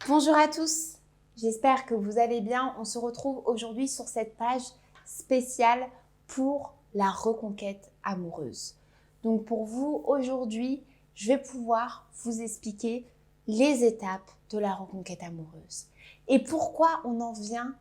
Bonjour à tous, j'espère que vous allez bien. On se retrouve aujourd'hui sur cette page spéciale pour la reconquête amoureuse. Donc pour vous, aujourd'hui, je vais pouvoir vous expliquer les étapes de la reconquête amoureuse et pourquoi on en vient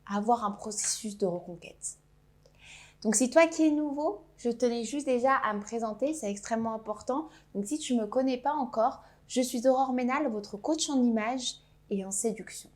à avoir un processus de reconquête. Donc si toi qui es nouveau, je tenais juste déjà à me présenter, c'est extrêmement important. Donc si tu ne me connais pas encore, je suis Aurore Ménal, votre coach en images et en séduction.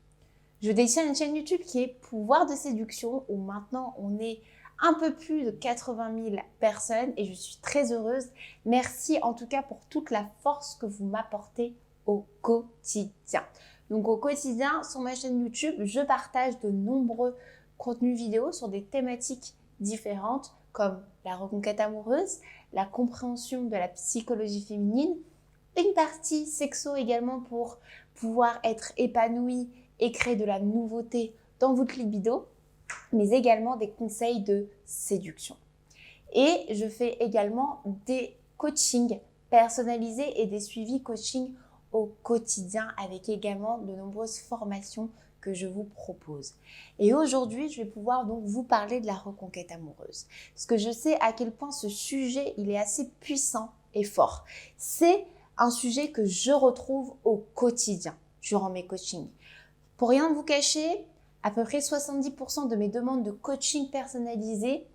Je détiens une chaîne YouTube qui est Pouvoir de séduction où maintenant on est un peu plus de 80 000 personnes et je suis très heureuse. Merci en tout cas pour toute la force que vous m'apportez au quotidien. Donc au quotidien, sur ma chaîne YouTube, je partage de nombreux contenus vidéo sur des thématiques différentes comme la reconquête amoureuse, la compréhension de la psychologie féminine, une partie sexo également pour pouvoir être épanoui et créer de la nouveauté dans votre libido, mais également des conseils de séduction. Et je fais également des coachings personnalisés et des suivis coaching au quotidien avec également de nombreuses formations que je vous propose. Et aujourd'hui, je vais pouvoir donc vous parler de la reconquête amoureuse. Parce que je sais à quel point ce sujet, il est assez puissant et fort. C'est un sujet que je retrouve au quotidien durant mes coachings. Pour rien vous cacher, à peu près 70% de mes demandes de coaching personnalisé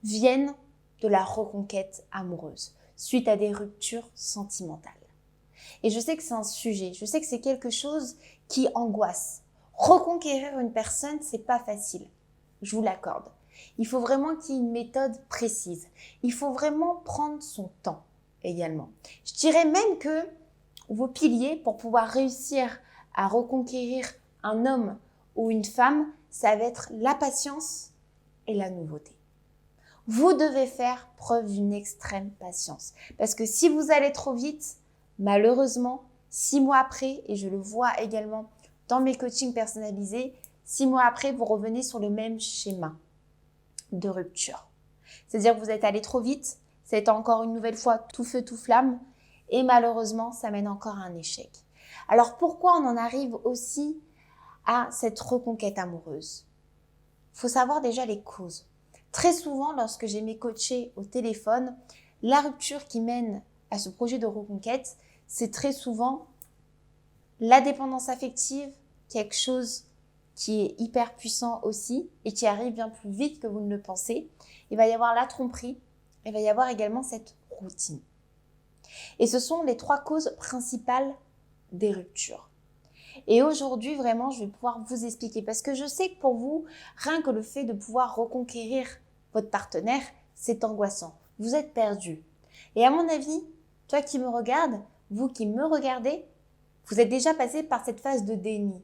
viennent de la reconquête amoureuse, suite à des ruptures sentimentales. Et je sais que c'est un sujet, je sais que c'est quelque chose qui angoisse. Reconquérir une personne, c'est pas facile, je vous l'accorde. Il faut vraiment qu'il y ait une méthode précise. Il faut vraiment prendre son temps également. Je dirais même que vos piliers pour pouvoir réussir à reconquérir un homme ou une femme, ça va être la patience et la nouveauté. Vous devez faire preuve d'une extrême patience. Parce que si vous allez trop vite, malheureusement, 6 mois après, et je le vois également dans mes coachings personnalisés, 6 mois après, vous revenez sur le même schéma de rupture. C'est-à-dire que vous êtes allé trop vite, c'est encore une nouvelle fois tout feu, tout flamme, et malheureusement, ça mène encore à un échec. Alors pourquoi on en arrive aussi à cette reconquête amoureuse? Il faut savoir déjà les causes. Très souvent, lorsque j'ai mes coachés au téléphone, la rupture qui mène à ce projet de reconquête, c'est très souvent la dépendance affective, quelque chose qui est hyper puissant aussi et qui arrive bien plus vite que vous ne le pensez. Il va y avoir la tromperie, il va y avoir également cette routine. Et ce sont les 3 causes principales des ruptures. Et aujourd'hui, vraiment, je vais pouvoir vous expliquer parce que je sais que pour vous, rien que le fait de pouvoir reconquérir votre partenaire, c'est angoissant. Vous êtes perdu. Et à mon avis, toi qui me regardes, vous qui me regardez, vous êtes déjà passé par cette phase de déni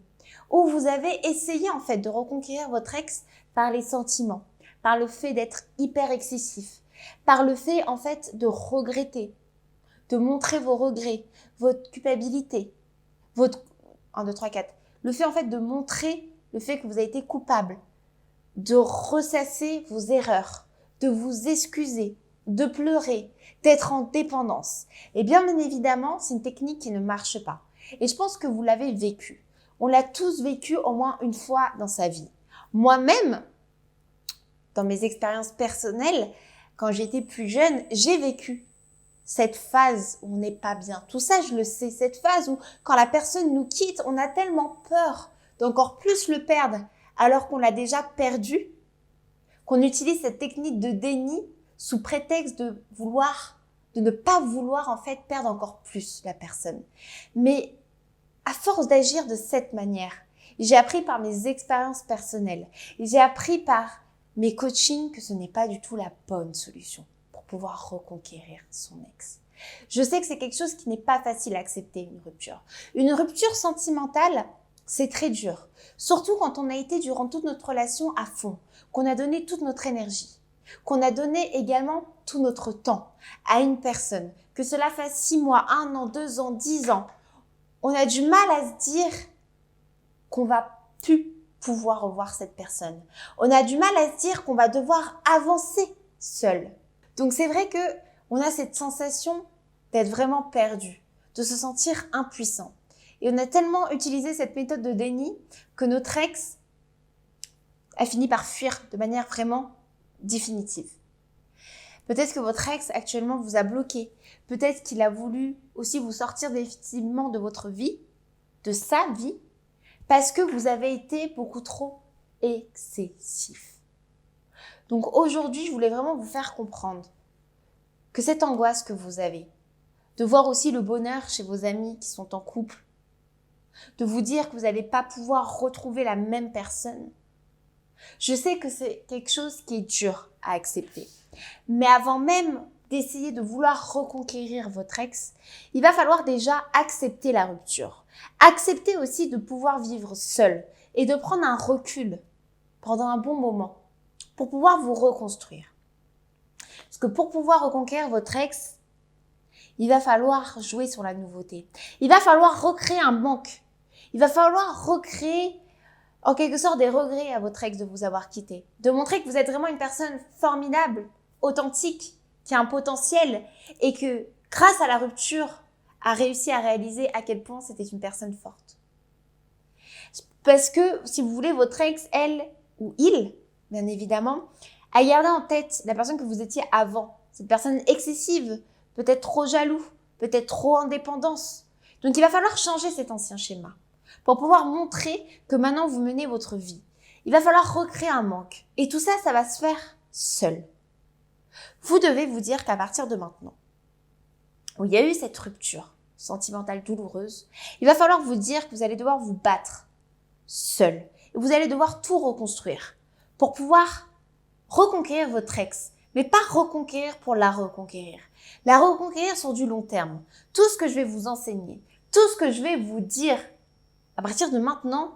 où vous avez essayé en fait de reconquérir votre ex par les sentiments, par le fait d'être hyper excessif, par le fait en fait de regretter, de montrer vos regrets, votre culpabilité, votre 1, 2, 3, 4. Le fait en fait de montrer le fait que vous avez été coupable, de ressasser vos erreurs, de vous excuser, de pleurer, d'être en dépendance. Et bien évidemment, c'est une technique qui ne marche pas. Et je pense que vous l'avez vécu. On l'a tous vécu au moins une fois dans sa vie. Moi-même, dans mes expériences personnelles, quand j'étais plus jeune, j'ai vécu cette phase où on n'est pas bien. Tout ça, je le sais. Cette phase où, quand la personne nous quitte, on a tellement peur d'encore plus le perdre alors qu'on l'a déjà perdu, qu'on utilise cette technique de déni sous prétexte de ne pas vouloir en fait perdre encore plus la personne. Mais à force d'agir de cette manière, j'ai appris par mes expériences personnelles, j'ai appris par mes coachings que ce n'est pas du tout la bonne solution pour pouvoir reconquérir son ex. Je sais que c'est quelque chose qui n'est pas facile à accepter, une rupture. Une rupture sentimentale, c'est très dur. Surtout quand on a été durant toute notre relation à fond, qu'on a donné toute notre énergie, qu'on a donné également tout notre temps à une personne, que cela fasse 6 mois, 1 an, 2 ans, 10 ans. On a du mal à se dire qu'on va plus pouvoir revoir cette personne. On a du mal à se dire qu'on va devoir avancer seul. Donc c'est vrai que on a cette sensation d'être vraiment perdu, de se sentir impuissant. Et on a tellement utilisé cette méthode de déni que notre ex a fini par fuir de manière vraiment définitive. Peut-être que votre ex actuellement vous a bloqué. Peut-être qu'il a voulu aussi vous sortir définitivement de votre vie, de sa vie, parce que vous avez été beaucoup trop excessif. Donc aujourd'hui, je voulais vraiment vous faire comprendre que cette angoisse que vous avez, de voir aussi le bonheur chez vos amis qui sont en couple, de vous dire que vous n'allez pas pouvoir retrouver la même personne, je sais que c'est quelque chose qui est dur à accepter. Mais avant même d'essayer de vouloir reconquérir votre ex, il va falloir déjà accepter la rupture. Accepter aussi de pouvoir vivre seul et de prendre un recul pendant un bon moment pour pouvoir vous reconstruire. Parce que pour pouvoir reconquérir votre ex, il va falloir jouer sur la nouveauté. Il va falloir recréer un manque. Il va falloir recréer en quelque sorte des regrets à votre ex de vous avoir quitté. De montrer que vous êtes vraiment une personne formidable, authentique, qui a un potentiel et que grâce à la rupture, a réussi à réaliser à quel point c'était une personne forte. Parce que, si vous voulez, votre ex, elle ou il, bien évidemment, a gardé en tête la personne que vous étiez avant. Cette personne excessive, peut-être trop jaloux, peut-être trop en dépendance. Donc, il va falloir changer cet ancien schéma pour pouvoir montrer que maintenant, vous menez votre vie. Il va falloir recréer un manque. Et tout ça, ça va se faire seul. Vous devez vous dire qu'à partir de maintenant, où il y a eu cette rupture sentimentale douloureuse, il va falloir vous dire que vous allez devoir vous battre seul. Et vous allez devoir tout reconstruire pour pouvoir reconquérir votre ex, mais pas reconquérir pour la reconquérir. La reconquérir sur du long terme. Tout ce que je vais vous enseigner, tout ce que je vais vous dire à partir de maintenant,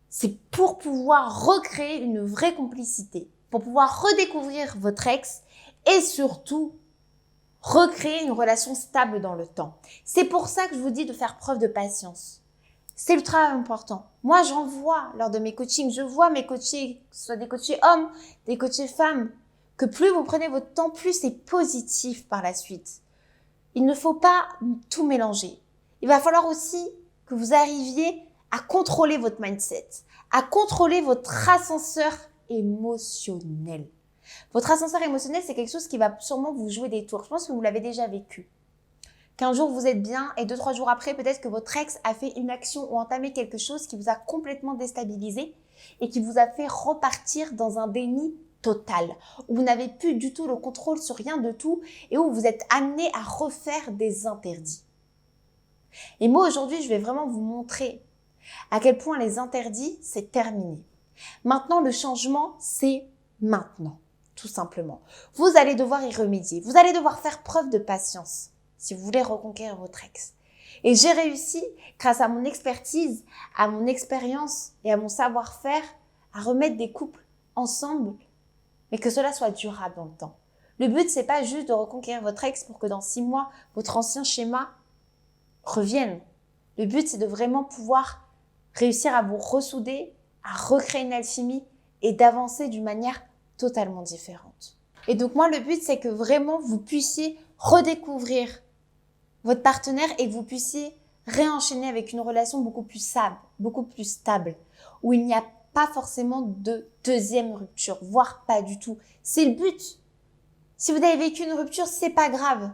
c'est pour pouvoir recréer une vraie complicité, pour pouvoir redécouvrir votre ex et surtout recréer une relation stable dans le temps. C'est pour ça que je vous dis de faire preuve de patience. C'est ultra important. Moi, j'en vois lors de mes coachings, je vois mes coachés, que ce soit des coachés hommes, des coachés femmes, que plus vous prenez votre temps, plus c'est positif par la suite. Il ne faut pas tout mélanger. Il va falloir aussi que vous arriviez à contrôler votre mindset, à contrôler votre ascenseur émotionnel. Votre ascenseur émotionnel, c'est quelque chose qui va sûrement vous jouer des tours. Je pense que vous l'avez déjà vécu. Qu'un jour vous êtes bien et 2-3 jours après, peut-être que votre ex a fait une action ou entamé quelque chose qui vous a complètement déstabilisé et qui vous a fait repartir dans un déni total, où vous n'avez plus du tout le contrôle sur rien de tout et où vous êtes amené à refaire des interdits. Et moi, aujourd'hui, je vais vraiment vous montrer à quel point les interdits, c'est terminé. Maintenant, le changement, c'est maintenant, tout simplement. Vous allez devoir y remédier. Vous allez devoir faire preuve de patience si vous voulez reconquérir votre ex. Et j'ai réussi, grâce à mon expertise, à mon expérience et à mon savoir-faire, à remettre des couples ensemble, mais que cela soit durable dans le temps. Le but, c'est pas juste de reconquérir votre ex pour que dans 6 mois, votre ancien schéma revienne. Le but, c'est de vraiment pouvoir réussir à vous ressouder, à recréer une alchimie et d'avancer d'une manière totalement différente. Et donc moi, le but, c'est que vraiment vous puissiez redécouvrir votre partenaire et que vous puissiez réenchaîner avec une relation beaucoup plus stable, où il n'y a pas forcément de deuxième rupture, voire pas du tout. C'est le but. Si vous avez vécu une rupture, c'est pas grave.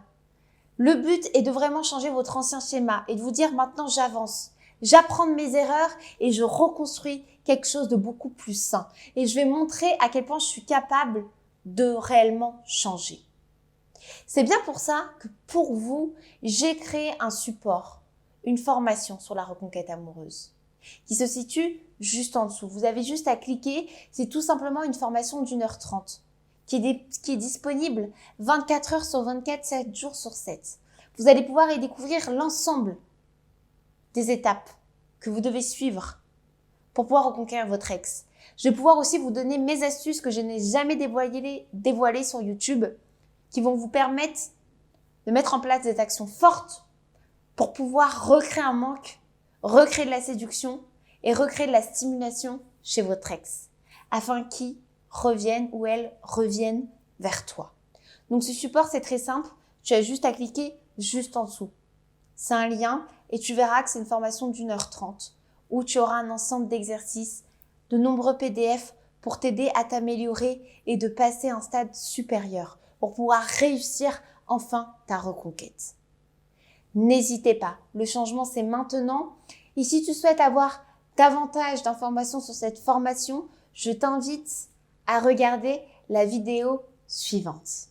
Le but est de vraiment changer votre ancien schéma et de vous dire maintenant j'avance. J'apprends de mes erreurs et je reconstruis quelque chose de beaucoup plus sain. Et je vais montrer à quel point je suis capable de réellement changer. C'est bien pour ça que pour vous, j'ai créé un support, une formation sur la reconquête amoureuse qui se situe juste en dessous. Vous avez juste à cliquer, c'est tout simplement une formation d'1h30 qui est disponible 24 heures sur 24, 7 jours sur 7. Vous allez pouvoir y découvrir l'ensemble des étapes que vous devez suivre pour pouvoir reconquérir votre ex. Je vais pouvoir aussi vous donner mes astuces que je n'ai jamais dévoilées sur YouTube qui vont vous permettre de mettre en place des actions fortes pour pouvoir recréer un manque, recréer de la séduction et recréer de la stimulation chez votre ex afin qu'il revienne ou elle revienne vers toi. Donc ce support, c'est très simple. Tu as juste à cliquer juste en dessous. C'est un lien et tu verras que c'est une formation d'1h30 où tu auras un ensemble d'exercices, de nombreux PDF pour t'aider à t'améliorer et de passer à un stade supérieur pour pouvoir réussir enfin ta reconquête. N'hésitez pas, le changement c'est maintenant. Et si tu souhaites avoir davantage d'informations sur cette formation, je t'invite à regarder la vidéo suivante.